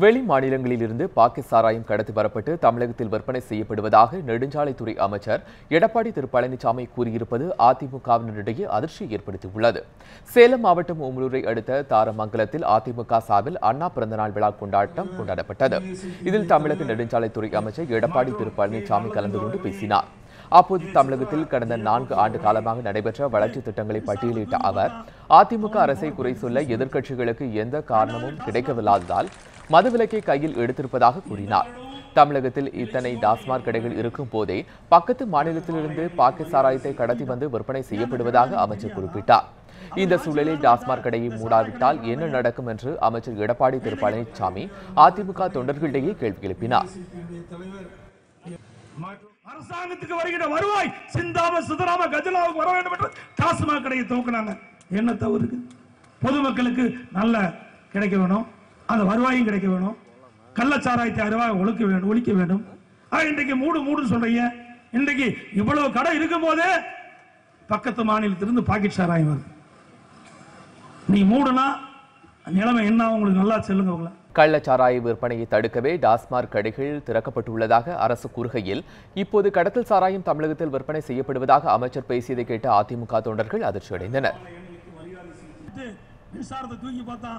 வெளி மாநிலங்களிலிருந்து பாக்கெட் சாராயம் கடத்தி வரப்பட்டு தமிழகத்தில் விற்பனை செய்யப்படுவதாக நெடுஞ்சாலைத்துறை அமைச்சர் எடப்பாடி பழனிசாமி கூறியிருப்பது அதிமுகவினரிடையே அதிர்ச்சியை ஏற்படுத்தியுள்ளது. சேலம் மாவட்டம் ஓமலூரை அடுத்த தாரமங்கலத்தில் அதிமுக சார்பில் அண்ணா பிறந்தநாள் விழா கொண்டாடப்பட்டது. இதில் தமிழக நெடுஞ்சாலைத்துறை அமைச்சர் எடப்பாடி பழனிசாமி கலந்து கொண்டு பேசினார். அப்போது தமிழகத்தில் கடந்த 4 ஆண்டு காலமாக நடைபெற்ற வளர்ச்சி திட்டங்களை பட்டியலிட்ட அவர் அதிமுக அரசை குறை சொல்ல எதிர்க்கட்சிகளுக்கு எந்த காரணமும் கிடைக்கவில்லாததால் மதுவிலக்கை கையில் எடுத்திருப்பதாக கூறினார். தமிழகத்தில் இத்தனை டாஸ்மாக் கடைகள் இருக்கும் போதே பக்கத்து மாநிலத்திலிருந்து பாக்கெட் சாராயத்தை கடத்தி வந்து விற்பனை செய்யப்படுவதாக அமைச்சர் குறிப்பிட்டார். இந்த சூழலில் டாஸ்மாக் கடையை மூடாவிட்டால் என்ன நடக்கும் என்று அமைச்சர் எடப்பாடி பழனிசாமி அதிமுக தொண்டர்களிடையே கேள்வி எழுப்பினார். அரசாங்கத்துக்கு வருகிற வருவாய் சிந்தாம சுதராம கஜனாவுக்கு வர வேண்டும் என்று டாஸ்மாக் கடையை துவக்கினாங்க. என்ன தவறு? பொதுமக்களுக்கு நல்ல கிடைக்க வேணும், அந்த வருவாயும் கிடைக்க வேணும், கள்ளச்சாராயத்தை அறுவாய் ஒழிக்க வேண்டும். இன்றைக்கு மூடு சொல்றீங்க. இன்றைக்கு இவ்வளவு கடை இருக்கும் போதே பக்கத்து மாநிலத்திலிருந்து பாக்கெட் சாராயம் வருது. நீ மூடுனா நிலைமை என்ன உங்களுக்கு நல்லா சொல்லுங்க. கள்ளச்சாராய விற்பனையை தடுக்கவே டாஸ்மாக் கடைகள் திறக்கப்பட்டுள்ளதாக அரசு கூறுகையில் இப்போது கடத்தல் சாராயம் தமிழகத்தில் விற்பனை செய்யப்படுவதாக அமைச்சர் பேசியதை கேட்ட அதிமுக தொண்டர்கள் அதிர்ச்சியடைந்தனர். மின்சாரத்தை தூக்கி பார்த்தா